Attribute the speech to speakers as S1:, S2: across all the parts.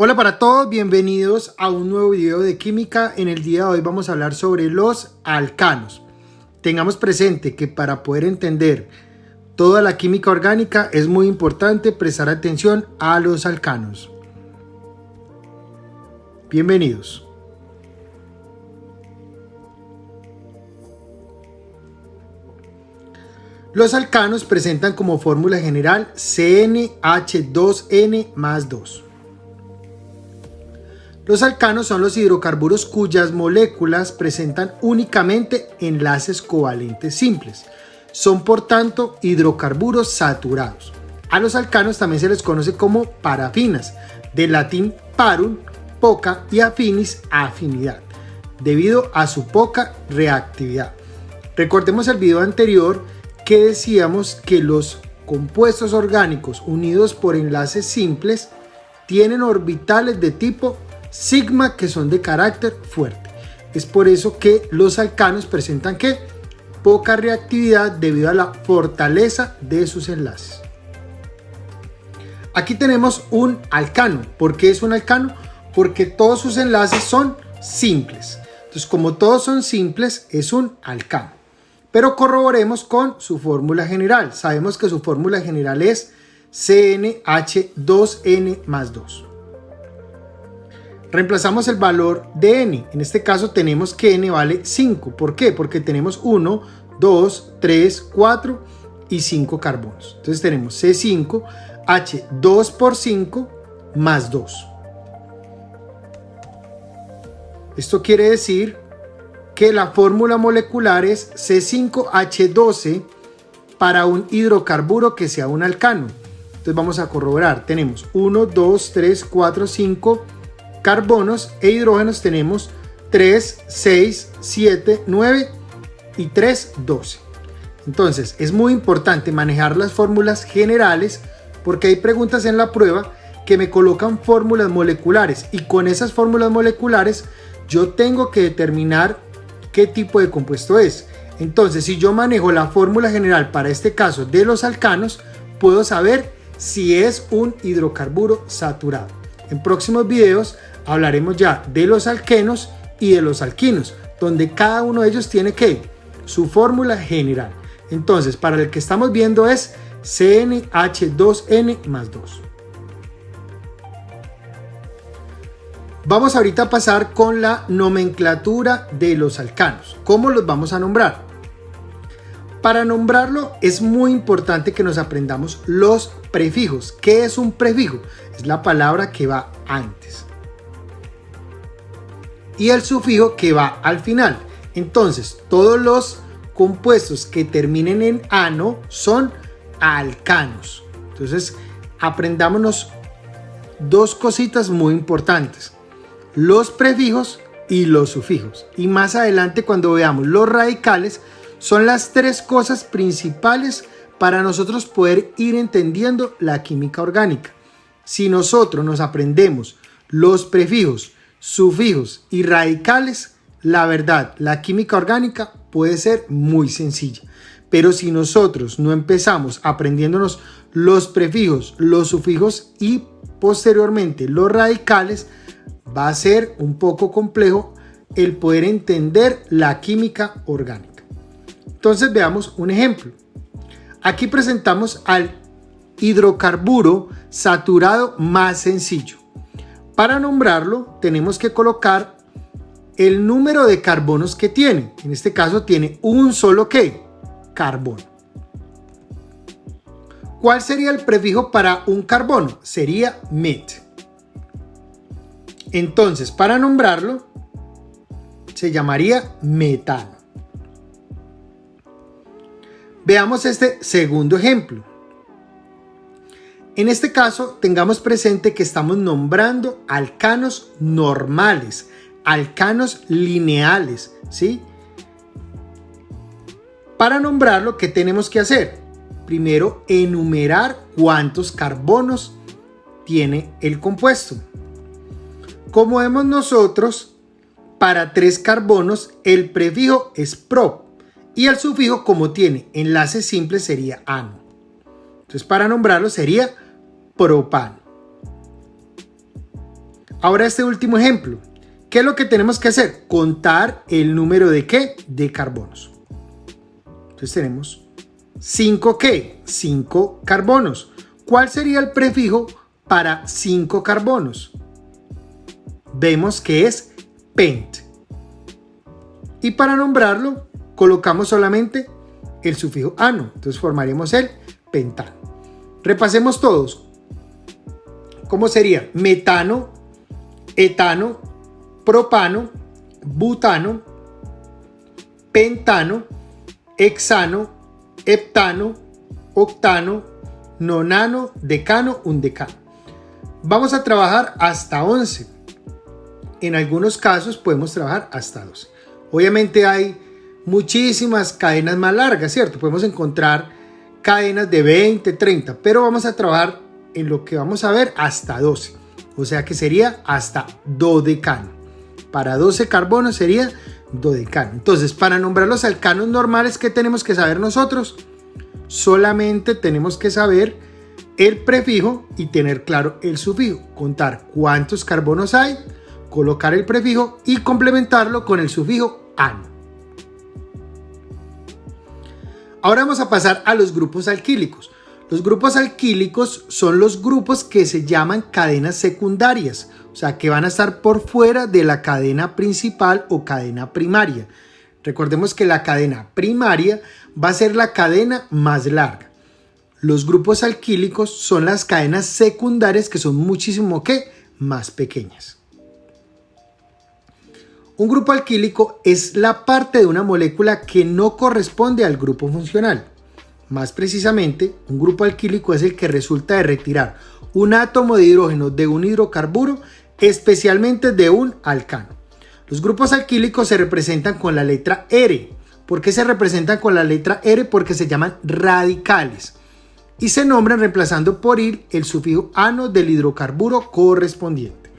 S1: Hola para todos, bienvenidos a un nuevo video de química. En el día de hoy vamos a hablar sobre los alcanos. Tengamos presente que para poder entender toda la química orgánica es muy importante prestar atención a los alcanos. Bienvenidos. Los alcanos presentan como fórmula general CnH2n más 2. Los alcanos son los hidrocarburos cuyas moléculas presentan únicamente enlaces covalentes simples. Son por tanto hidrocarburos saturados. A los alcanos también se les conoce como parafinas, del latín parum, poca, y affinis, afinidad, debido a su poca reactividad. Recordemos el video anterior que decíamos que los compuestos orgánicos unidos por enlaces simples tienen orbitales de tipo sigma que son de carácter fuerte. Es por eso que los alcanos presentan ¿qué? Poca reactividad debido a la fortaleza de sus enlaces. Aquí tenemos un alcano. ¿Por qué es un alcano? Porque todos sus enlaces son simples. Entonces, como todos son simples, es un alcano. Pero corroboremos con su fórmula general. Sabemos que su fórmula general es CnH2n más 2. Reemplazamos el valor de n. En este caso tenemos que n vale 5. ¿Por qué? Porque tenemos 1, 2, 3, 4 y 5 carbonos. Entonces tenemos C5H2 por 5 más 2. Esto quiere decir que la fórmula molecular es C5H12 para un hidrocarburo que sea un alcano. Entonces vamos a corroborar. Tenemos 1, 2, 3, 4, 5 carbonos e hidrógenos. Tenemos 3, 6, 7, 9 y 3, 12. Entonces es muy importante manejar las fórmulas generales porque hay preguntas en la prueba que me colocan fórmulas moleculares y con esas fórmulas moleculares yo tengo que determinar qué tipo de compuesto es. Entonces, si yo manejo la fórmula general para este caso de los alcanos, puedo saber si es un hidrocarburo saturado. En próximos videos hablaremos ya de los alquenos y de los alquinos, donde cada uno de ellos tiene que su fórmula general. Entonces, para el que estamos viendo es CnH2n más 2. Vamos ahorita a pasar con la nomenclatura de los alcanos. ¿Cómo los vamos a nombrar? Para nombrarlo es muy importante que nos aprendamos los prefijos. ¿Qué es un prefijo? Es la palabra que va antes. Y el sufijo que va al final. Entonces, todos los compuestos que terminen en ano son alcanos. Entonces, aprendámonos dos cositas muy importantes: los prefijos y los sufijos. Y más adelante, cuando veamos los radicales, son las tres cosas principales para nosotros poder ir entendiendo la química orgánica. Si nosotros nos aprendemos los prefijos, sufijos y radicales, la verdad, la química orgánica puede ser muy sencilla. Pero si nosotros no empezamos aprendiéndonos los prefijos, los sufijos y posteriormente los radicales, va a ser un poco complejo el poder entender la química orgánica. Entonces veamos un ejemplo. Aquí presentamos al hidrocarburo saturado más sencillo. Para nombrarlo tenemos que colocar el número de carbonos que tiene. En este caso tiene un solo ¿qué? Carbono. ¿Cuál sería el prefijo para un carbono? Sería met. Entonces, para nombrarlo, se llamaría metano. Veamos este segundo ejemplo. En este caso, tengamos presente que estamos nombrando alcanos normales, alcanos lineales, ¿sí? Para nombrarlo, ¿qué tenemos que hacer? Primero, enumerar cuántos carbonos tiene el compuesto. Como vemos nosotros, para 3 carbonos el prefijo es prop y el sufijo, como tiene enlace simple, sería ano. Entonces para nombrarlo sería propano. Ahora este último ejemplo. ¿Qué es lo que tenemos que hacer? Contar el número de ¿qué? De carbonos. Entonces tenemos 5 ¿qué? 5 carbonos. ¿Cuál sería el prefijo para 5 carbonos? Vemos que es pent. Y para nombrarlo, colocamos solamente el sufijo ano. Entonces formaremos el pentano. Repasemos todos. ¿Cómo sería? Metano, etano, propano, butano, pentano, hexano, heptano, octano, nonano, decano, undecano. Vamos a trabajar hasta 11. En algunos casos podemos trabajar hasta 12. Obviamente hay muchísimas cadenas más largas, ¿cierto? Podemos encontrar cadenas de 20, 30, pero vamos a trabajar en lo que vamos a ver hasta 12. O sea que sería hasta dodecano. Para 12 carbonos sería dodecano. Entonces, para nombrar los alcanos normales, ¿qué tenemos que saber nosotros? Solamente tenemos que saber el prefijo y tener claro el sufijo. Contar cuántos carbonos hay, colocar el prefijo y complementarlo con el sufijo ano. Ahora vamos a pasar a los grupos alquílicos. Los grupos alquílicos son los grupos que se llaman cadenas secundarias, o sea, que van a estar por fuera de la cadena principal o cadena primaria. Recordemos que la cadena primaria va a ser la cadena más larga. Los grupos alquílicos son las cadenas secundarias que son muchísimo más pequeñas. Un grupo alquílico es la parte de una molécula que no corresponde al grupo funcional. Más precisamente, un grupo alquílico es el que resulta de retirar un átomo de hidrógeno de un hidrocarburo, especialmente de un alcano. Los grupos alquílicos se representan con la letra R. ¿Por qué se representan con la letra R? Porque se llaman radicales y se nombran reemplazando por il el sufijo ano del hidrocarburo correspondiente.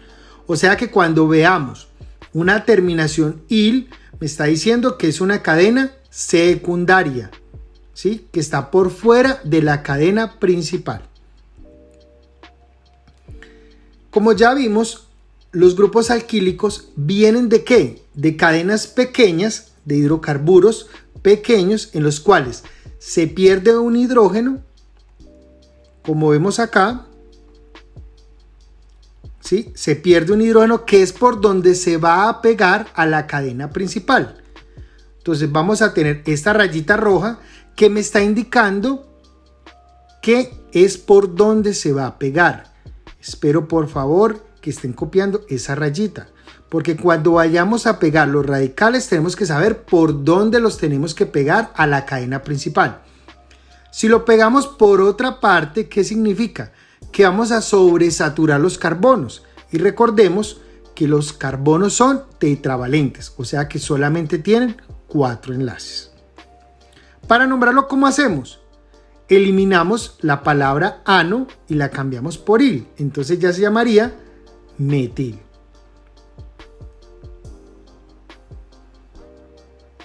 S1: O sea que cuando veamos una terminación il, me está diciendo que es una cadena secundaria, ¿sí? Que está por fuera de la cadena principal. Como ya vimos, los grupos alquílicos vienen ¿de qué? De cadenas pequeñas, de hidrocarburos pequeños, en los cuales se pierde un hidrógeno, como vemos acá, ¿sí? Se pierde un hidrógeno que es por donde se va a pegar a la cadena principal. Entonces vamos a tener esta rayita roja que me está indicando que es por donde se va a pegar. Espero por favor que estén copiando esa rayita, porque cuando vayamos a pegar los radicales tenemos que saber por dónde los tenemos que pegar a la cadena principal. Si lo pegamos por otra parte, ¿qué significa? Que vamos a sobresaturar los carbonos. Y recordemos que los carbonos son tetravalentes, o sea que solamente tienen 4 enlaces. Para nombrarlo, ¿cómo hacemos? Eliminamos la palabra ano y la cambiamos por il. Entonces ya se llamaría metil.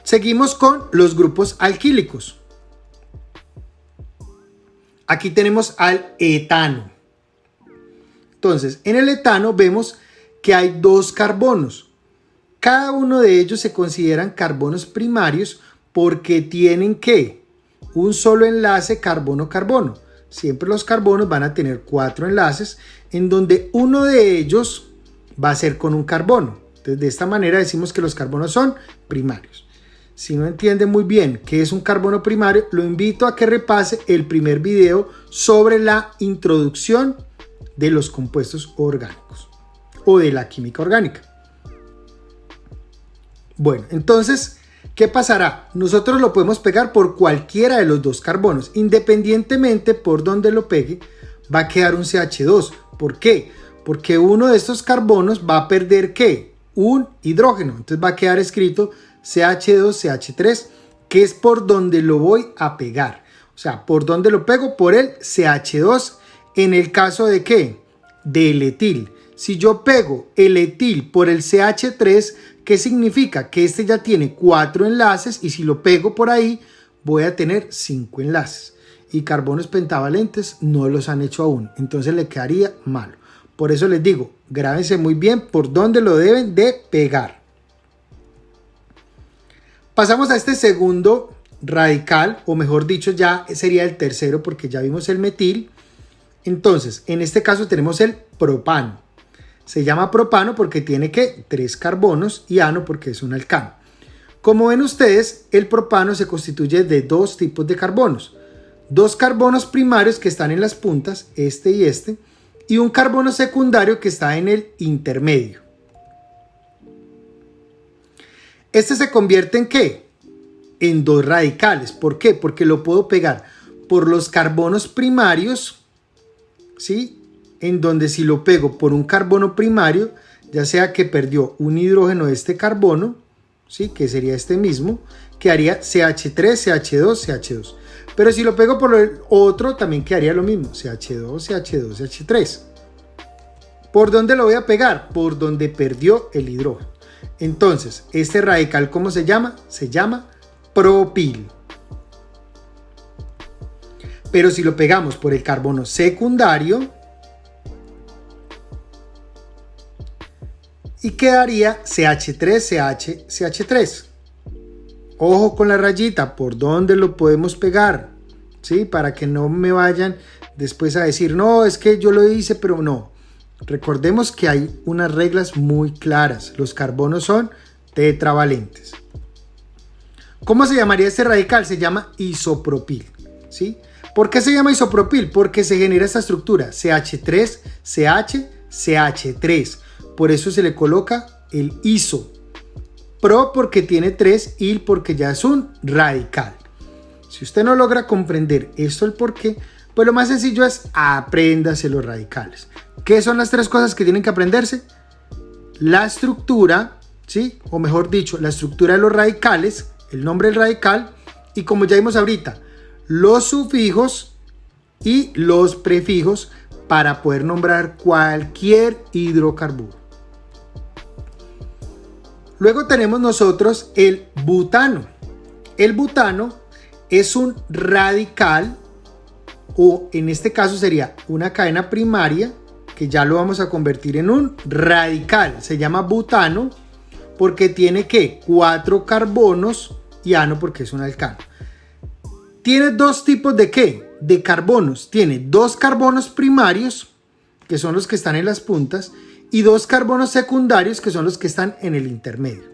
S1: Seguimos con los grupos alquílicos. Aquí tenemos al etano. Entonces, en el etano vemos que hay 2 carbonos. Cada uno de ellos se consideran carbonos primarios porque tienen ¿qué? Un solo enlace carbono-carbono. Siempre los carbonos van a tener 4 enlaces en donde uno de ellos va a ser con un carbono. Entonces, de esta manera decimos que los carbonos son primarios. Si no entiende muy bien qué es un carbono primario, lo invito a que repase el primer video sobre la introducción de los compuestos orgánicos o de la química orgánica. Bueno, entonces, ¿qué pasará? Nosotros lo podemos pegar por cualquiera de los 2 carbonos. Independientemente por donde lo pegue, va a quedar un CH2. ¿Por qué? Porque uno de estos carbonos va a perder ¿qué? Un hidrógeno. Entonces va a quedar escrito CH2CH3, que es por donde lo voy a pegar. O sea, ¿por dónde lo pego? Por el CH2. En el caso de ¿qué? Del etil. Si yo pego el etil por el CH3, ¿qué significa? Que este ya tiene 4 enlaces y si lo pego por ahí voy a tener 5 enlaces. Y carbonos pentavalentes no los han hecho aún, entonces le quedaría malo. Por eso les digo, grábense muy bien por dónde lo deben de pegar. Pasamos a este segundo radical, o mejor dicho, ya sería el tercero porque ya vimos el metil. Entonces, en este caso tenemos el propano. Se llama propano porque tiene que 3 carbonos y ano porque es un alcano. Como ven ustedes, el propano se constituye de 2 tipos de carbonos. 2 carbonos primarios que están en las puntas, este, y un carbono secundario que está en el intermedio. Este se convierte ¿en qué? En 2 radicales. ¿Por qué? Porque lo puedo pegar por los carbonos primarios, ¿sí? En donde si lo pego por un carbono primario, ya sea que perdió un hidrógeno de este carbono, ¿sí? Que sería este mismo, quedaría CH3, CH2, CH2. Pero si lo pego por el otro, también quedaría lo mismo, CH2, CH2, CH3. ¿Por dónde lo voy a pegar? Por donde perdió el hidrógeno. Entonces, este radical, ¿cómo se llama? Se llama propil. Pero si lo pegamos por el carbono secundario, y quedaría CH3, CH3. Ojo con la rayita, ¿por dónde lo podemos pegar? ¿Sí? Para que no me vayan después a decir, no, es que yo lo hice, pero no. Recordemos que hay unas reglas muy claras. Los carbonos son tetravalentes. ¿Cómo se llamaría este radical? Se llama isopropil, ¿sí? ¿Por qué se llama isopropil? Porque se genera esta estructura, CH3, CH, CH3. Por eso se le coloca el iso. Pro porque tiene 3, il porque ya es un radical. Si usted no logra comprender esto, el por qué, pues lo más sencillo es apréndase los radicales. ¿Qué son las 3 cosas que tienen que aprenderse? La estructura, ¿sí? O mejor dicho, la estructura de los radicales, el nombre del radical, y como ya vimos ahorita, los sufijos y los prefijos para poder nombrar cualquier hidrocarburo. Luego tenemos nosotros el butano. El butano es un radical, o en este caso sería una cadena primaria, que ya lo vamos a convertir en un radical. Se llama butano porque tiene ¿qué? 4 carbonos y ano porque es un alcano. Tiene 2 tipos de ¿qué? De carbonos. Tiene 2 carbonos primarios, que son los que están en las puntas, y 2 carbonos secundarios, que son los que están en el intermedio.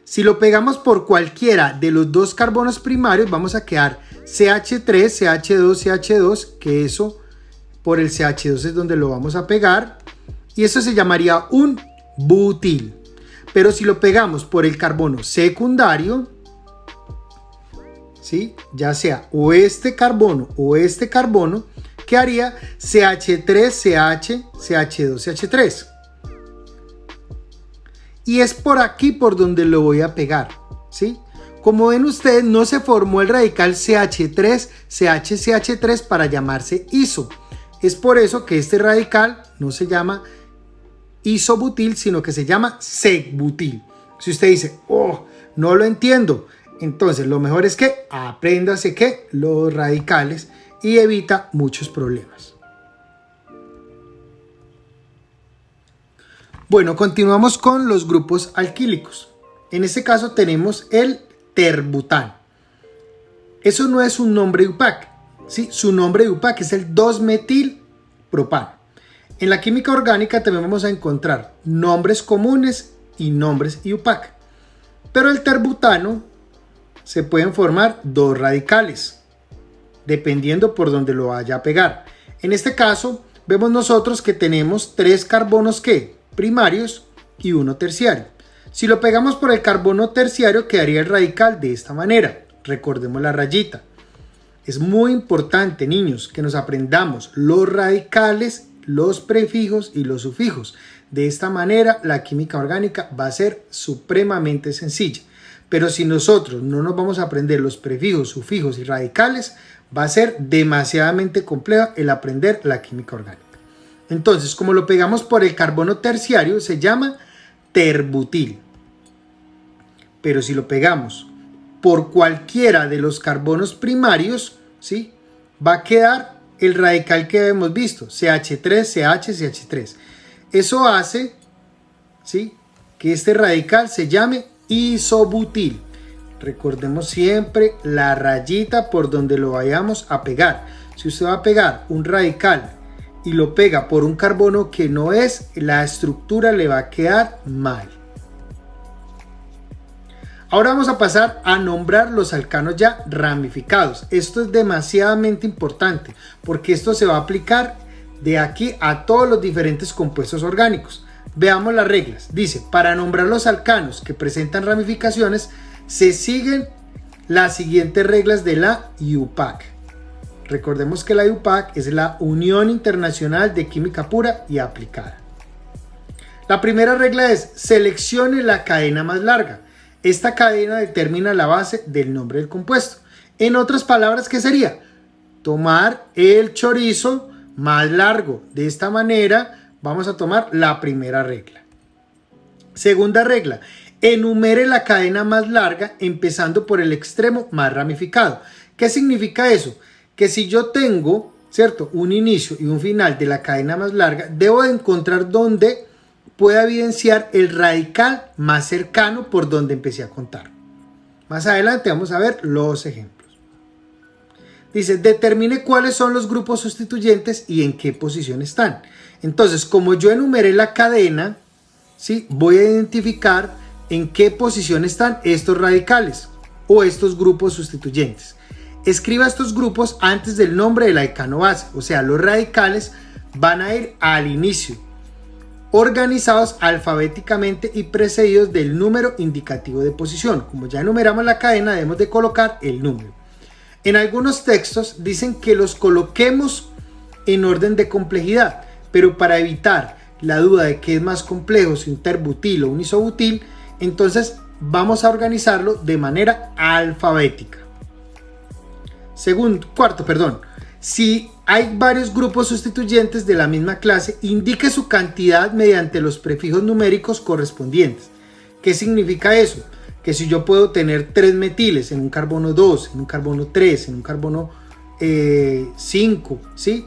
S1: Si lo pegamos por cualquiera de los 2 carbonos primarios, vamos a quedar CH3, CH2, CH2, que eso por el CH2 es donde lo vamos a pegar, y eso se llamaría un butil. Pero si lo pegamos por el carbono secundario, ¿sí? Ya sea o este carbono, quedaría CH3, CH, CH2, CH3. Y es por aquí por donde lo voy a pegar, ¿sí? Como ven ustedes, no se formó el radical CH3, CH3 para llamarse iso. Es por eso que este radical no se llama isobutil, sino que se llama sec-butil. Si usted dice, oh, no lo entiendo, entonces lo mejor es que apréndase que los radicales y evita muchos problemas. Bueno, continuamos con los grupos alquílicos. En este caso tenemos el terbutano. Eso no es un nombre de UPAC, ¿sí? Su nombre de UPAC es el 2-metilpropano. En la química orgánica también vamos a encontrar nombres comunes y nombres IUPAC. Pero el terbutano se pueden formar 2 radicales, dependiendo por donde lo vaya a pegar. En este caso, vemos nosotros que tenemos 3 carbonos primarios y 1 terciario. Si lo pegamos por el carbono terciario, quedaría el radical de esta manera. Recordemos la rayita. Es muy importante, niños, que nos aprendamos los radicales, los prefijos y los sufijos. De esta manera, la química orgánica va a ser supremamente sencilla. Pero si nosotros no nos vamos a aprender los prefijos, sufijos y radicales, va a ser demasiadamente complejo el aprender la química orgánica. Entonces, como lo pegamos por el carbono terciario, se llama terbutil. Pero si lo pegamos por cualquiera de los carbonos primarios, ¿sí? Va a quedar el radical que hemos visto, CH3, CH, CH3. Eso hace, ¿sí?, que este radical se llame isobutil. Recordemos siempre la rayita por donde lo vayamos a pegar. Si usted va a pegar un radical y lo pega por un carbono que no es, la estructura le va a quedar mal. Ahora vamos a pasar a nombrar los alcanos ya ramificados. Esto es demasiadamente importante porque esto se va a aplicar de aquí a todos los diferentes compuestos orgánicos. Veamos las reglas. Dice, para nombrar los alcanos que presentan ramificaciones, se siguen las siguientes reglas de la IUPAC. Recordemos que la IUPAC es la Unión Internacional de Química Pura y Aplicada. La primera regla es, seleccione la cadena más larga. Esta cadena determina la base del nombre del compuesto. En otras palabras, ¿qué sería? Tomar el chorizo más largo. De esta manera vamos a tomar la primera regla. Segunda regla, enumere la cadena más larga empezando por el extremo más ramificado. ¿Qué significa eso? Que si yo tengo, ¿cierto?, un inicio y un final de la cadena más larga, debo de encontrar dónde pueda evidenciar el radical más cercano por donde empecé a contar. Más adelante vamos a ver los ejemplos. Dice, determine cuáles son los grupos sustituyentes y en qué posición están. Entonces, como yo enumeré la cadena, ¿sí?, voy a identificar en qué posición están estos radicales o estos grupos sustituyentes. Escriba estos grupos antes del nombre del alcano base, o sea, los radicales van a ir al inicio, organizados alfabéticamente y precedidos del número indicativo de posición. Como ya enumeramos la cadena, debemos de colocar el número. En algunos textos dicen que los coloquemos en orden de complejidad, pero para evitar la duda de qué es más complejo, si un terbutil o un isobutil, entonces vamos a organizarlo de manera alfabética. Cuarto, si hay varios grupos sustituyentes de la misma clase, indique su cantidad mediante los prefijos numéricos correspondientes. ¿Qué significa eso? Que si yo puedo tener 3 metiles en un carbono 2, en un carbono 3, en un carbono 5, ¿sí?,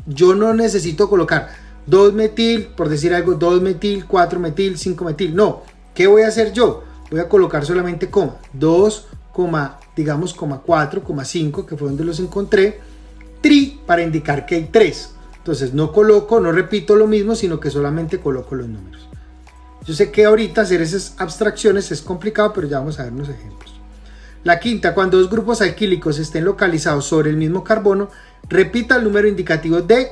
S1: yo no necesito colocar 2 metil, por decir algo, 2 metil, 4 metil, 5 metil. No, ¿qué voy a hacer yo? Voy a colocar solamente coma, 2, digamos, 4, 5, que fue donde los encontré, tri, para indicar que hay 3. Entonces no repito lo mismo, sino que solamente coloco los números. Yo sé que ahorita hacer esas abstracciones es complicado, pero ya vamos a ver unos ejemplos. La quinta, cuando dos grupos alquílicos estén localizados sobre el mismo carbono, repita el número indicativo de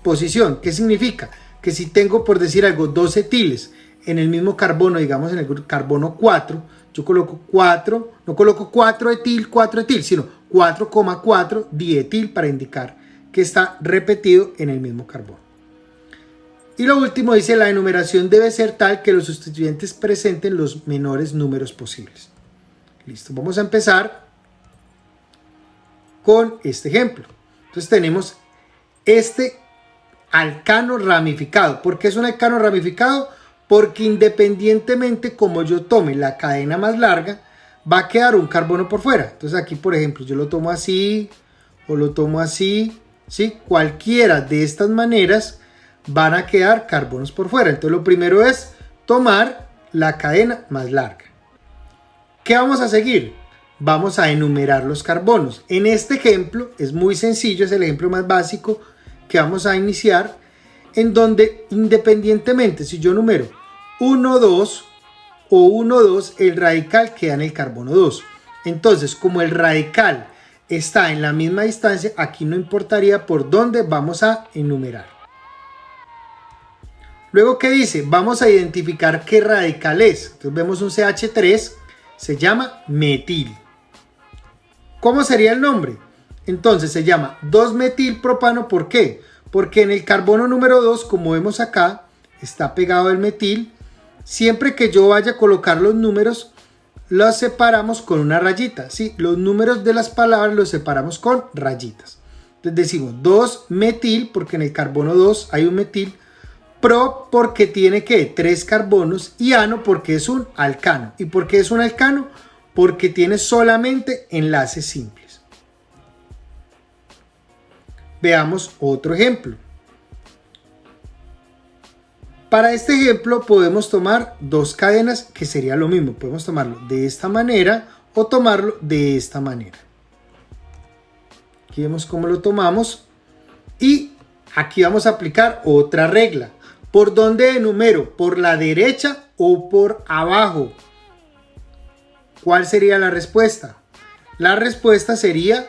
S1: posición. ¿Qué significa? Que si tengo, por decir algo, 2 etiles en el mismo carbono, digamos en el carbono 4, yo coloco 4, no coloco 4 etil, sino 4,4 dietil para indicar que está repetido en el mismo carbono. Y lo último dice, la enumeración debe ser tal que los sustituyentes presenten los menores números posibles. Listo, vamos a empezar con este ejemplo. Entonces tenemos este alcano ramificado. ¿Por qué es un alcano ramificado? Porque independientemente como yo tome la cadena más larga, va a quedar un carbono por fuera. Entonces aquí, por ejemplo, yo lo tomo así o lo tomo así, ¿sí? Cualquiera de estas maneras van a quedar carbonos por fuera. Entonces lo primero es tomar la cadena más larga. ¿Qué vamos a seguir? Vamos a enumerar los carbonos. En este ejemplo es muy sencillo, es el ejemplo más básico que vamos a iniciar, en donde independientemente si yo numero 1, 2 o 1, 2, el radical queda en el carbono 2. Entonces, como el radical está en la misma distancia, aquí no importaría por dónde vamos a enumerar. Luego, ¿qué dice? Vamos a identificar qué radical es. Entonces vemos un CH3, se llama metil. ¿Cómo sería el nombre? Entonces se llama 2-metilpropano. ¿Por qué? Porque en el carbono número 2, como vemos acá, está pegado el metil. Siempre que yo vaya a colocar los números, los separamos con una rayita. ¿Sí? Los números de las palabras los separamos con rayitas. Entonces decimos 2-metil, porque en el carbono 2 hay un metil. Pro, porque tiene que 3 carbonos. Y ano, porque es un alcano. ¿Y por qué es un alcano? Porque tiene solamente enlaces simples. Veamos otro ejemplo. Para este ejemplo podemos tomar dos cadenas que sería lo mismo. Podemos tomarlo de esta manera o tomarlo de esta manera. Aquí vemos cómo lo tomamos y aquí vamos a aplicar otra regla. ¿Por dónde enumero? ¿Por la derecha o por abajo? ¿Cuál sería la respuesta? La respuesta sería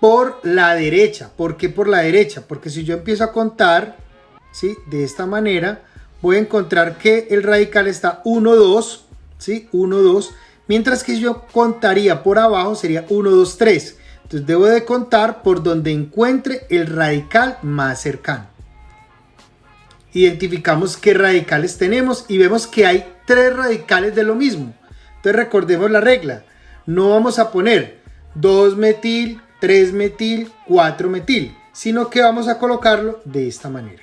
S1: por la derecha. ¿Por qué por la derecha? Porque si yo empiezo a contar, ¿sí?, de esta manera, voy a encontrar que el radical está 1, 2, ¿sí? 1, 2, mientras que yo contaría por abajo sería 1, 2, 3. Entonces debo de contar por donde encuentre el radical más cercano. Identificamos qué radicales tenemos y vemos que hay 3 radicales de lo mismo. Entonces recordemos la regla. No vamos a poner 2 metil, 3 metil, 4 metil, sino que vamos a colocarlo de esta manera.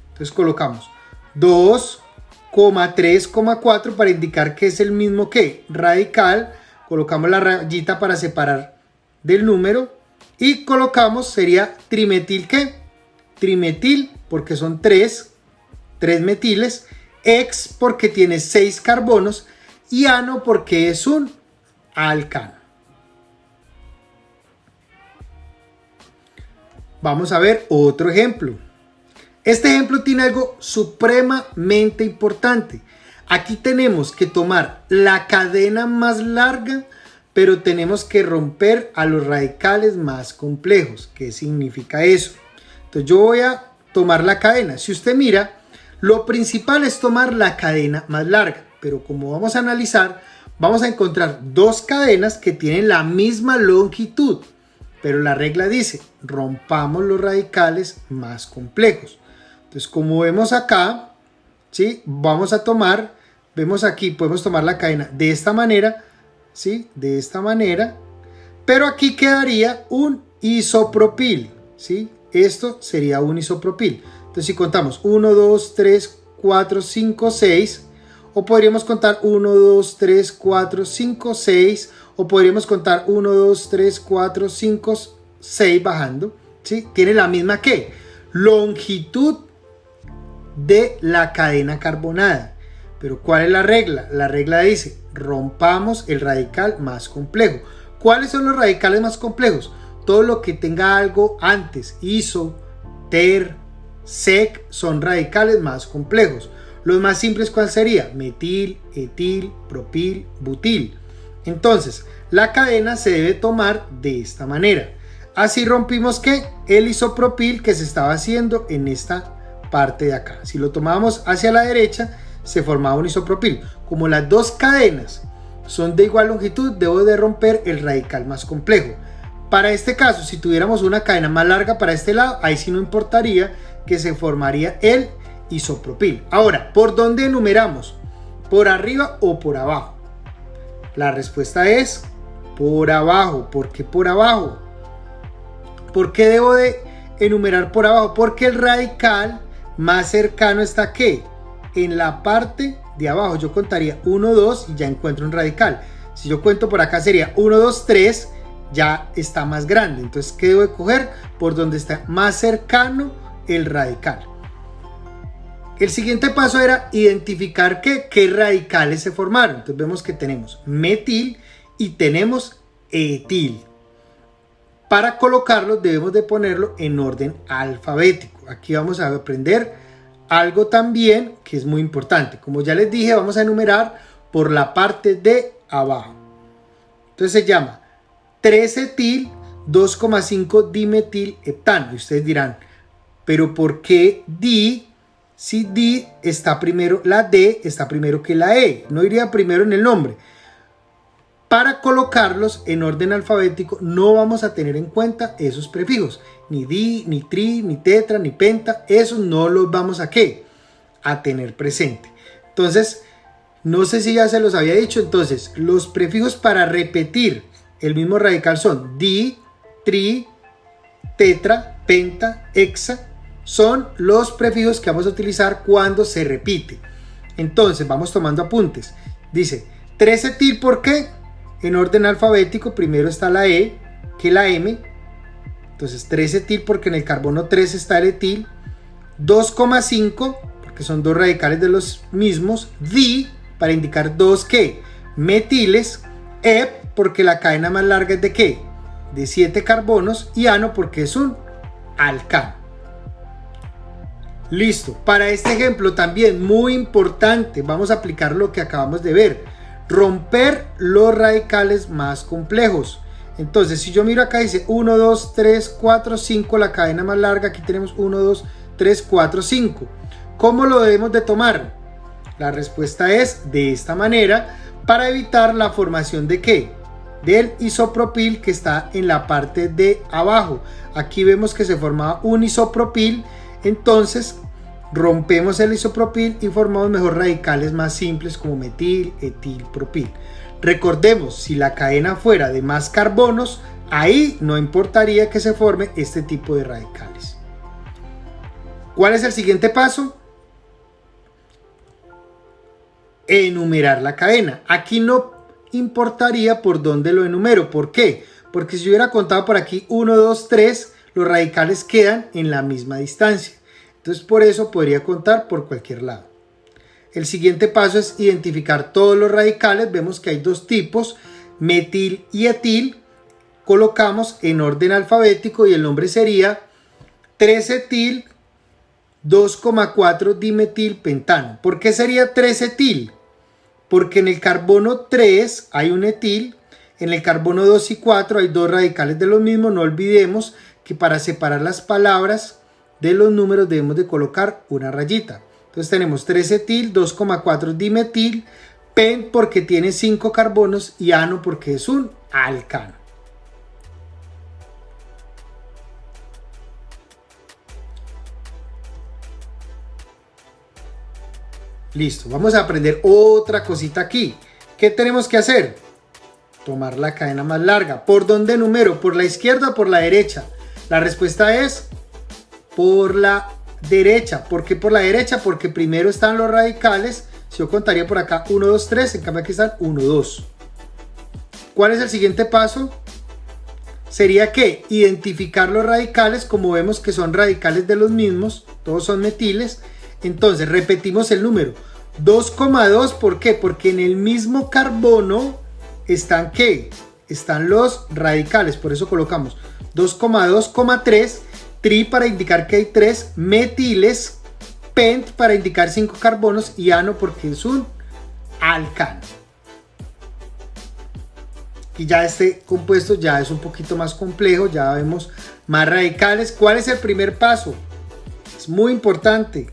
S1: Entonces colocamos 2, 3, 4 para indicar que es el mismo que radical. Colocamos la rayita para separar del número y colocamos, sería trimetil, ¿qué? Trimetil porque son 3 metiles, ex porque tiene 6 carbonos y ano porque es un alcano. Vamos a ver otro ejemplo. Este ejemplo tiene algo supremamente importante. Aquí tenemos que tomar la cadena más larga, pero tenemos que romper a los radicales más complejos. ¿Qué significa eso? Entonces yo voy a tomar la cadena. Si usted mira, lo principal es tomar la cadena más larga, pero como vamos a analizar, vamos a encontrar dos cadenas que tienen la misma longitud, pero la regla dice, rompamos los radicales más complejos. Entonces, como vemos acá, ¿sí?, vamos a tomar, vemos aquí, podemos tomar la cadena de esta manera, ¿sí?, de esta manera, pero aquí quedaría un isopropil, ¿sí? Esto sería un isopropil. Entonces, si contamos 1, 2, 3, 4, 5, 6, o podríamos contar 1, 2, 3, 4, 5, 6, o podríamos contar 1, 2, 3, 4, 5, 6 bajando, ¿sí? Tiene la misma ¿qué? Longitud de la cadena carbonada. Pero ¿cuál es la regla? La regla dice, rompamos el radical más complejo. ¿Cuáles son los radicales más complejos? Todo lo que tenga algo antes, iso, ter, sec, son radicales más complejos. Los más simples, ¿cuál sería? Metil, etil, propil, butil. Entonces, la cadena se debe tomar de esta manera. Así rompimos ¿qué? El isopropil que se estaba haciendo en esta parte de acá. Si lo tomábamos hacia la derecha, se formaba un isopropil. Como las dos cadenas son de igual longitud, debo de romper el radical más complejo. Para este caso, si tuviéramos una cadena más larga para este lado, ahí sí no importaría que se formaría el isopropil. Ahora, ¿por dónde enumeramos? ¿Por arriba o por abajo? La respuesta es por abajo. ¿Por qué por abajo? ¿Por qué debo de enumerar por abajo? Porque el radical más cercano está ¿qué? En la parte de abajo. Yo contaría 1, 2 y ya encuentro un radical. Si yo cuento por acá sería 1, 2, 3, ya está más grande. Entonces, ¿qué debo de coger? Por donde está más cercano el radical. El siguiente paso era identificar qué radicales se formaron. Entonces vemos que tenemos metil y tenemos etil. Para colocarlo debemos de ponerlo en orden alfabético. Aquí vamos a aprender algo también que es muy importante. Como ya les dije, vamos a enumerar por la parte de abajo. Entonces se llama 3-etil 2,5 dimetil heptano. Y ustedes dirán, ¿pero por qué di? Si di está primero, la D está primero que la E. No iría primero en el nombre. Para colocarlos en orden alfabético no vamos a tener en cuenta esos prefijos. Ni di, ni tri, ni tetra, ni penta. Esos no los vamos a ¿qué? A tener presente. Entonces, no sé si ya se los había dicho. Entonces, los prefijos para repetir el mismo radical son di, tri, tetra, penta, hexa. Son los prefijos que vamos a utilizar cuando se repite. Entonces, vamos tomando apuntes. Dice 3-etil, ¿por qué? En orden alfabético, primero está la E, que la M, Entonces 3 etil porque en el carbono 3 está el etil. 2,5 porque son dos radicales de los mismos. Di para indicar dos ¿qué? Metiles. Ep porque la cadena más larga es de ¿qué? De 7 carbonos. Y ano porque es un alcano. Listo. Para este ejemplo también muy importante, vamos a aplicar lo que acabamos de ver. Romper los radicales más complejos. Entonces si yo miro acá dice 1, 2, 3, 4, 5, la cadena más larga, aquí tenemos 1, 2, 3, 4, 5. ¿Cómo lo debemos de tomar? La respuesta es de esta manera para evitar la formación de ¿qué? Del isopropil que está en la parte de abajo. Aquí vemos que se formaba un isopropil, entonces rompemos el isopropil y formamos mejor radicales más simples como metil, etil, propil. Recordemos, si la cadena fuera de más carbonos, ahí no importaría que se forme este tipo de radicales. ¿Cuál es el siguiente paso? Enumerar la cadena. Aquí no importaría por dónde lo enumero. ¿Por qué? Porque si hubiera contado por aquí 1, 2, 3, los radicales quedan en la misma distancia. Entonces por eso podría contar por cualquier lado. El siguiente paso es identificar todos los radicales. Vemos que hay dos tipos, metil y etil. Colocamos en orden alfabético y el nombre sería 3-etil 2,4 dimetilpentano. ¿Por qué sería 3-etil? Porque en el carbono 3 hay un etil, en el carbono 2 y 4 hay dos radicales de lo mismo. No olvidemos que para separar las palabras de los números debemos de colocar una rayita. Entonces tenemos 3-etil, 2,4 dimetil, pen porque tiene 5 carbonos y ano porque es un alcano. Listo, vamos a aprender otra cosita aquí. ¿Qué tenemos que hacer? Tomar la cadena más larga. ¿Por dónde número? ¿Por la izquierda o por la derecha? La respuesta es por la derecha. ¿Por qué por la derecha? Porque primero están los radicales. Si yo contaría por acá 1, 2, 3, en cambio aquí están 1, 2. ¿Cuál es el siguiente paso? Sería que identificar los radicales, como vemos que son radicales de los mismos, todos son metiles. Entonces repetimos el número 2,2. ¿Por qué? Porque en el mismo carbono están ¿qué? Están los radicales, por eso colocamos 2,2,3, tri para indicar que hay 3 metiles, pent para indicar 5 carbonos y ano porque es un alcano. Y ya este compuesto ya es un poquito más complejo, ya vemos más radicales. ¿Cuál es el primer paso? Es muy importante.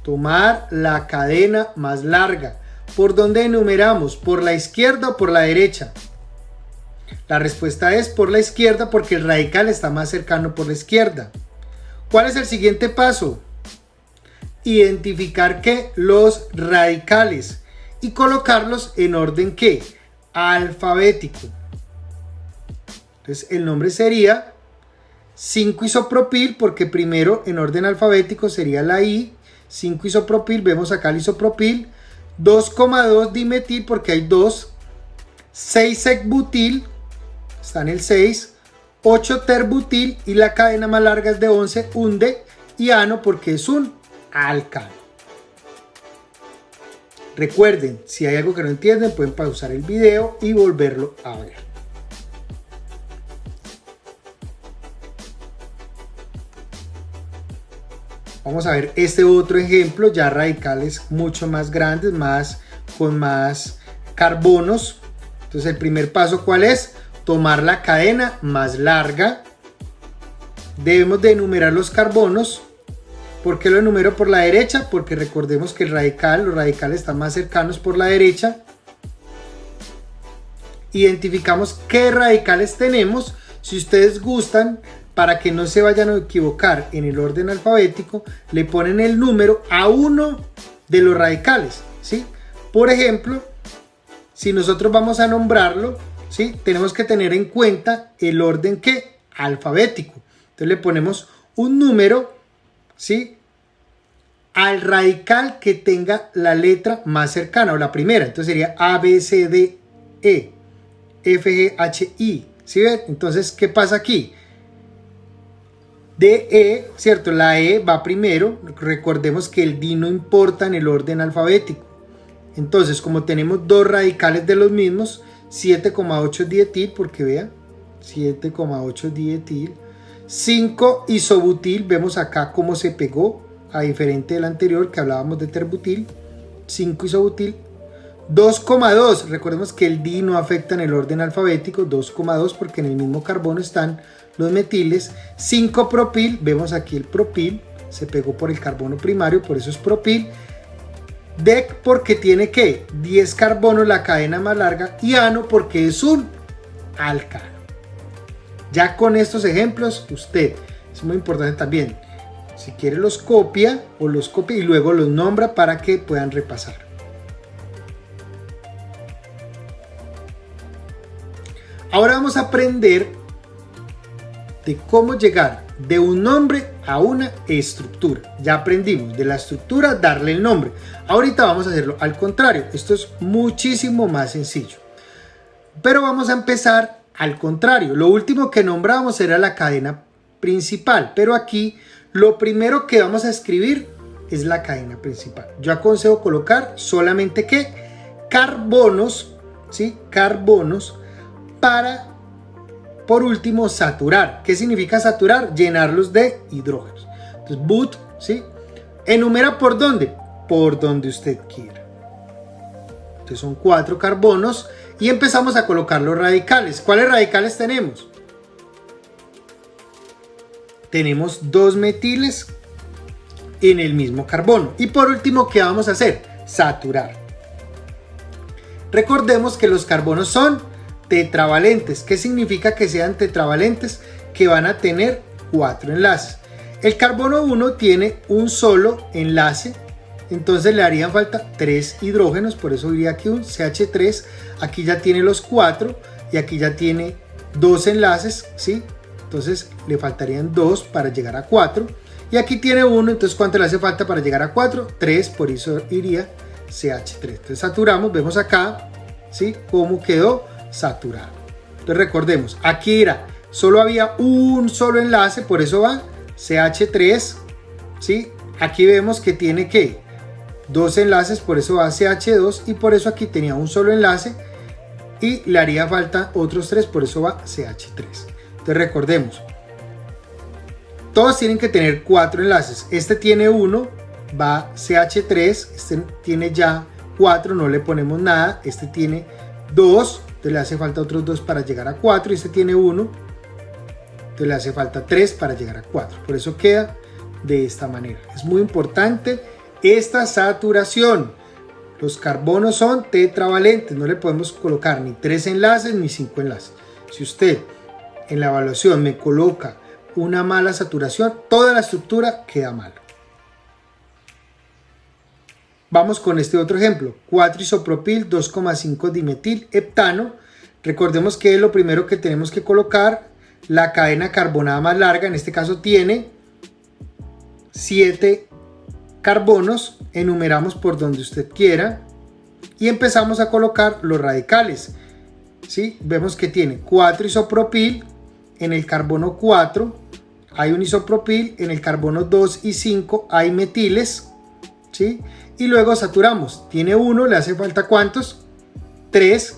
S1: Tomar la cadena más larga. ¿Por dónde enumeramos? ¿Por la izquierda o por la derecha? La respuesta es por la izquierda porque el radical está más cercano por la izquierda. ¿Cuál es el siguiente paso? Identificar ¿qué? Los radicales y colocarlos en orden ¿qué? Alfabético. Entonces el nombre sería 5-isopropil porque primero en orden alfabético sería la I. 5-isopropil, vemos acá el isopropil. 2,2 dimetil porque hay 2. 6-ecbutil, está en el 6. 8-terbutil y la cadena más larga es de 11, unde y ano porque es un alcano. Recuerden, si hay algo que no entienden pueden pausar el video y volverlo a ver. Vamos a ver este otro ejemplo, ya radicales mucho más grandes, con más carbonos. Entonces el primer paso, ¿cuál es? Tomar la cadena más larga. Debemos de enumerar los carbonos. ¿Por qué lo enumero por la derecha? Porque recordemos que los radicales están más cercanos por la derecha. Identificamos qué radicales tenemos. Si ustedes gustan, para que no se vayan a equivocar en el orden alfabético, le ponen el número a uno de los radicales, ¿sí? Por ejemplo, si nosotros vamos a nombrarlo, ¿sí? Tenemos que tener en cuenta el orden ¿qué? Alfabético. Entonces le ponemos un número, ¿sí? Al radical que tenga la letra más cercana o la primera. Entonces sería A, B, C, D, E, F, G, H, I. ¿Sí ven? Entonces, ¿qué pasa aquí? DE, ¿cierto? La E va primero. Recordemos que el di no importa en el orden alfabético. Entonces, como tenemos dos radicales de los mismos, 7,8 dietil, porque vean, 7,8 dietil, 5 isobutil, vemos acá cómo se pegó, a diferente del anterior que hablábamos de terbutil, 5 isobutil, 2,2, recordemos que el di no afecta en el orden alfabético, 2,2 porque en el mismo carbono están los metiles, 5 propil, vemos aquí el propil, se pegó por el carbono primario, por eso es propil, dec porque tiene que 10 carbonos, la cadena más larga, y ano porque es un alcano. Ya con estos ejemplos, usted, es muy importante también, si quiere los copia y luego los nombra para que puedan repasar. Ahora vamos a aprender de cómo llegar de un nombre a una estructura. Ya aprendimos de la estructura darle el nombre. Ahorita vamos a hacerlo al contrario. Esto es muchísimo más sencillo. Pero vamos a empezar al contrario. Lo último que nombramos era la cadena principal. Pero aquí lo primero que vamos a escribir es la cadena principal. Yo aconsejo colocar solamente que carbonos, ¿sí? Carbonos para, por último, saturar. ¿Qué significa saturar? Llenarlos de hidrógenos. Entonces, but, ¿sí? Enumera por dónde. Por donde usted quiera. Entonces son 4 carbonos y empezamos a colocar los radicales. ¿Cuáles radicales tenemos? Tenemos 2 metiles en el mismo carbono. Y por último, ¿qué vamos a hacer? Saturar. Recordemos que los carbonos son tetravalentes. ¿Qué significa que sean tetravalentes? Que van a tener 4 enlaces. El carbono 1 tiene un solo enlace, entonces le harían falta 3 hidrógenos, por eso diría aquí un CH3, aquí ya tiene los 4 y aquí ya tiene 2 enlaces, ¿sí? Entonces le faltarían 2 para llegar a 4 y aquí tiene 1, entonces ¿cuánto le hace falta para llegar a 4? 3, por eso iría CH3. Entonces saturamos, vemos acá, ¿sí? Cómo quedó saturado. Entonces recordemos, aquí era, solo había un solo enlace, por eso va CH3, ¿sí? Aquí vemos que tiene que 2 enlaces, por eso va CH2 y por eso aquí tenía un solo enlace y le haría falta otros 3, por eso va CH3. Entonces recordemos, todos tienen que tener 4 enlaces. Este tiene 1, va CH3, este tiene ya 4, no le ponemos nada, este tiene 2, entonces le hace falta otros 2 para llegar a 4 y este tiene 1. Entonces le hace falta 3 para llegar a 4. Por eso queda de esta manera. Es muy importante esta saturación. Los carbonos son tetravalentes. No le podemos colocar ni 3 enlaces ni 5 enlaces. Si usted en la evaluación me coloca una mala saturación, toda la estructura queda mal. Vamos con este otro ejemplo. 4 isopropil, 2,5 dimetil heptano. Recordemos que lo primero que tenemos que colocar, la cadena carbonada más larga, en este caso tiene 7 carbonos, enumeramos por donde usted quiera y empezamos a colocar los radicales, ¿sí? Vemos que tiene 4 isopropil, en el carbono 4 hay un isopropil, en el carbono 2 y 5 hay metiles, ¿sí? Y luego saturamos, tiene 1, le hace falta ¿cuántos? 3,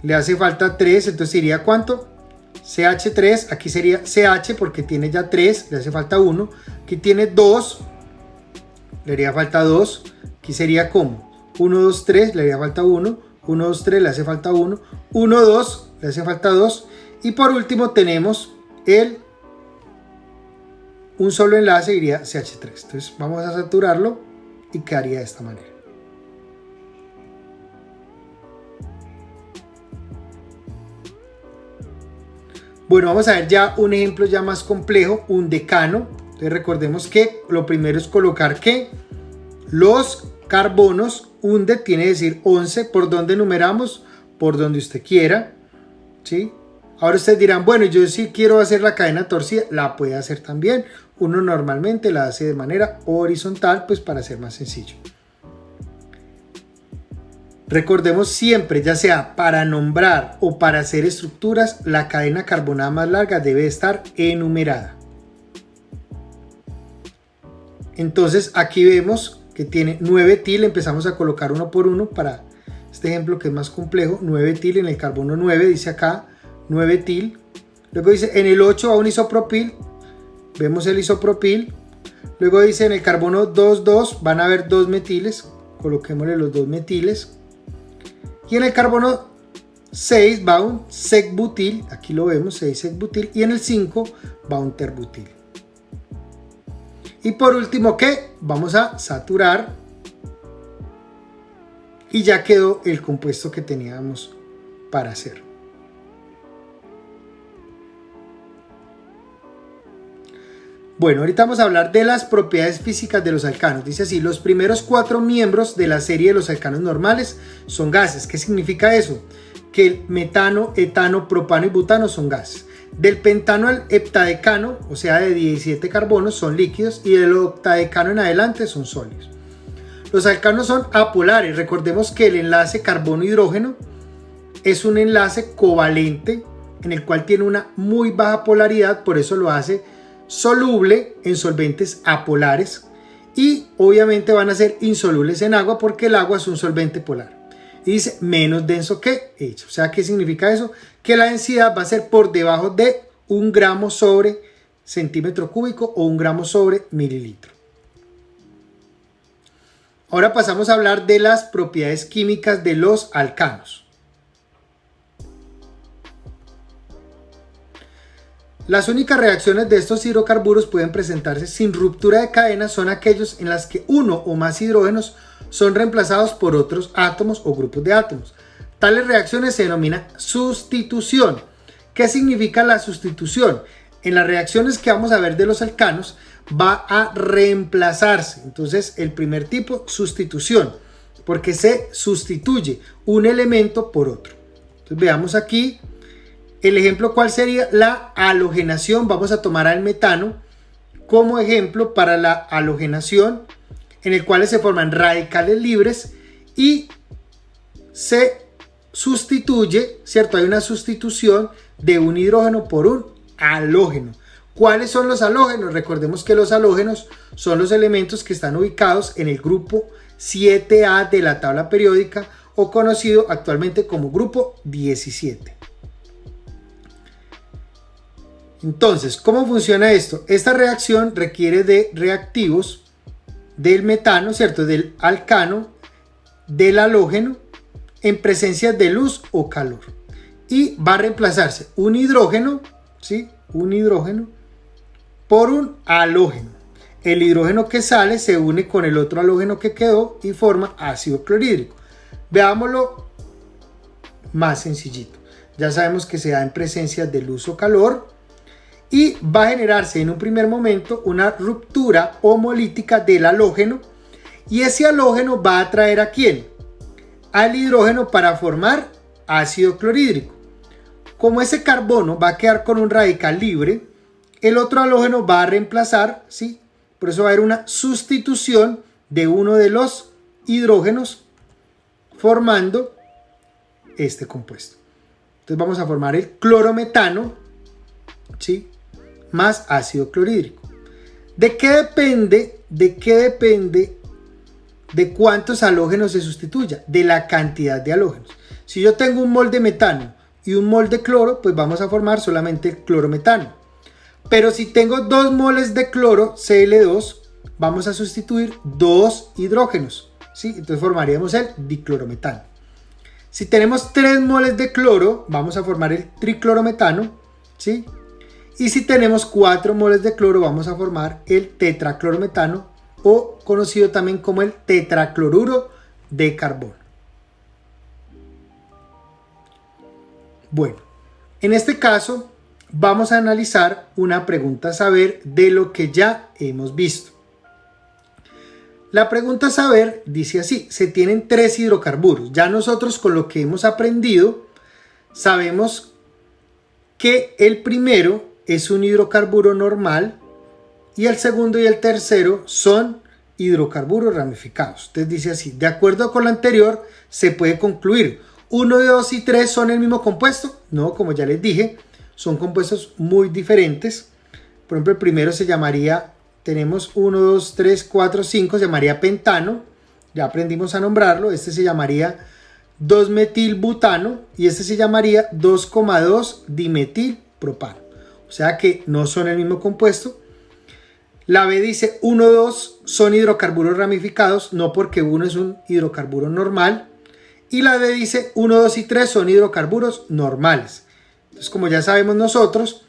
S1: le hace falta 3, entonces iría ¿cuánto? CH3, aquí sería CH porque tiene ya 3, le hace falta 1, aquí tiene 2, le haría falta 2, aquí sería como 1, 2, 3, le haría falta 1, 1, 2, 3, le hace falta 1, 1, 2, le hace falta 2, y por último tenemos un solo enlace, iría CH3, entonces vamos a saturarlo y quedaría de esta manera. Bueno, vamos a ver ya un ejemplo ya más complejo, un decano. Entonces recordemos que lo primero es colocar que los carbonos, un de tiene que decir 11, ¿por dónde numeramos? Por donde usted quiera, ¿sí? Ahora ustedes dirán, bueno, yo sí quiero hacer la cadena torcida, la puede hacer también. Uno normalmente la hace de manera horizontal, pues para ser más sencillo. Recordemos siempre, ya sea para nombrar o para hacer estructuras, la cadena carbonada más larga debe estar enumerada. Entonces aquí vemos que tiene 9 etil, empezamos a colocar uno por uno para este ejemplo que es más complejo. 9 etil en el carbono 9, dice acá 9 etil. Luego dice en el 8 va un isopropil, vemos el isopropil. Luego dice en el carbono 2,2 van a haber 2 metiles, coloquémosle los 2 metiles. Y en el carbono 6 va un sec-butil, aquí lo vemos, 6 sec-butil, y en el 5 va un terbutil. Y por último, ¿qué? Vamos a saturar y ya quedó el compuesto que teníamos para hacer. Bueno, ahorita vamos a hablar de las propiedades físicas de los alcanos. Dice así, los primeros 4 miembros de la serie de los alcanos normales son gases. ¿Qué significa eso? Que el metano, etano, propano y butano son gases. Del pentano al heptadecano, o sea de 17 carbonos, son líquidos, y del octadecano en adelante son sólidos. Los alcanos son apolares. Recordemos que el enlace carbono-hidrógeno es un enlace covalente en el cual tiene una muy baja polaridad, por eso lo hace soluble en solventes apolares, y obviamente van a ser insolubles en agua porque el agua es un solvente polar. Y dice menos denso que H. O sea, ¿qué significa eso? Que la densidad va a ser por debajo de 1 gramo sobre centímetro cúbico o 1 gramo sobre mililitro. Ahora pasamos a hablar de las propiedades químicas de los alcanos. Las únicas reacciones de estos hidrocarburos pueden presentarse sin ruptura de cadena son aquellos en las que uno o más hidrógenos son reemplazados por otros átomos o grupos de átomos. Tales reacciones se denominan sustitución. ¿Qué significa la sustitución? En las reacciones que vamos a ver de los alcanos va a reemplazarse. Entonces el primer tipo, sustitución, porque se sustituye un elemento por otro. Entonces veamos aquí el ejemplo, ¿cuál sería? La halogenación. Vamos a tomar al metano como ejemplo para la halogenación, en el cual se forman radicales libres y se sustituye, ¿cierto? Hay una sustitución de un hidrógeno por un halógeno. ¿Cuáles son los halógenos? Recordemos que los halógenos son los elementos que están ubicados en el grupo 7A de la tabla periódica, o conocido actualmente como grupo 17. Entonces, ¿cómo funciona esto? Esta reacción requiere de reactivos del metano, ¿cierto? Del alcano, del halógeno, en presencia de luz o calor. Y va a reemplazarse un hidrógeno, ¿sí? Un hidrógeno por un halógeno. El hidrógeno que sale se une con el otro halógeno que quedó y forma ácido clorhídrico. Veámoslo más sencillito. Ya sabemos que se da en presencia de luz o calor. Y va a generarse en un primer momento una ruptura homolítica del halógeno, y ese halógeno va a atraer ¿a quién? Al hidrógeno para formar ácido clorhídrico. Como ese carbono va a quedar con un radical libre, el otro halógeno va a reemplazar, ¿sí? Por eso va a haber una sustitución de uno de los hidrógenos formando este compuesto. Entonces vamos a formar el clorometano, ¿sí? Más ácido clorhídrico. ¿De qué depende? De cuántos halógenos se sustituya, de la cantidad de halógenos. Si yo tengo un mol de metano y un mol de cloro, pues vamos a formar solamente el clorometano. Pero si tengo 2 moles de cloro, Cl2, vamos a sustituir 2 hidrógenos, ¿sí? Entonces formaríamos el diclorometano. Si tenemos 3 moles de cloro, vamos a formar el triclorometano, ¿sí? Y si tenemos 4 moles de cloro, vamos a formar el tetraclorometano, o conocido también como el tetracloruro de carbono. Bueno, en este caso vamos a analizar una pregunta a saber de lo que ya hemos visto. La pregunta a saber dice así: se tienen 3 hidrocarburos. Ya nosotros, con lo que hemos aprendido, sabemos que el primero es un hidrocarburo normal y el segundo y el tercero son hidrocarburos ramificados. Entonces dice así: de acuerdo con lo anterior, se puede concluir, 1, 2 y 3 son el mismo compuesto. No, como ya les dije, son compuestos muy diferentes. Por ejemplo, el primero se llamaría tenemos 1, 2, 3, 4, 5, se llamaría pentano, ya aprendimos a nombrarlo. Este se llamaría 2-metilbutano y este se llamaría 2,2 dimetilpropano. O sea que no son el mismo compuesto. La B dice 1, 2 son hidrocarburos ramificados, no porque uno es un hidrocarburo normal. Y la D dice 1, 2 y 3 son hidrocarburos normales. Entonces, como ya sabemos nosotros,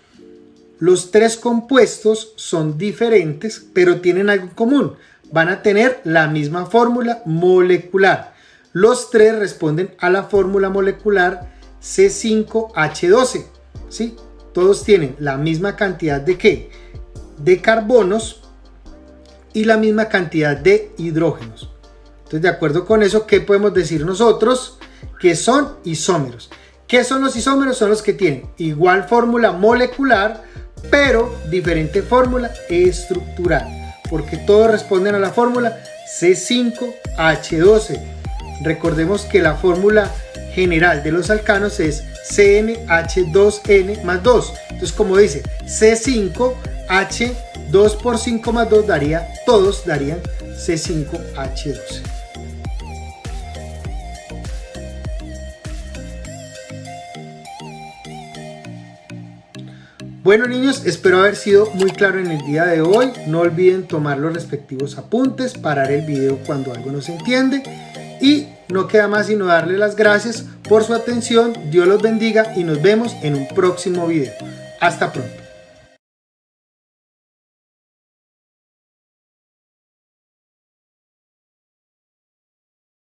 S1: los tres compuestos son diferentes, pero tienen algo en común. Van a tener la misma fórmula molecular. Los tres responden a la fórmula molecular C5H12. ¿Sí? Todos tienen la misma cantidad de ¿qué? De carbonos y la misma cantidad de hidrógenos. Entonces, de acuerdo con eso, ¿qué podemos decir nosotros? Que son isómeros. ¿Qué son los isómeros? Son los que tienen igual fórmula molecular, pero diferente fórmula estructural, porque todos responden a la fórmula C5H12. Recordemos que la fórmula general de los alcanos es CnH2n más 2. Entonces, como dice C5H, 2 por 5 más 2 daría, todos darían C5H12. Bueno, niños, espero haber sido muy claro en el día de hoy. No olviden tomar los respectivos apuntes, parar el video cuando algo no se entiende. Y no queda más sino darles las gracias por su atención. Dios los bendiga y nos vemos en un próximo video. Hasta pronto.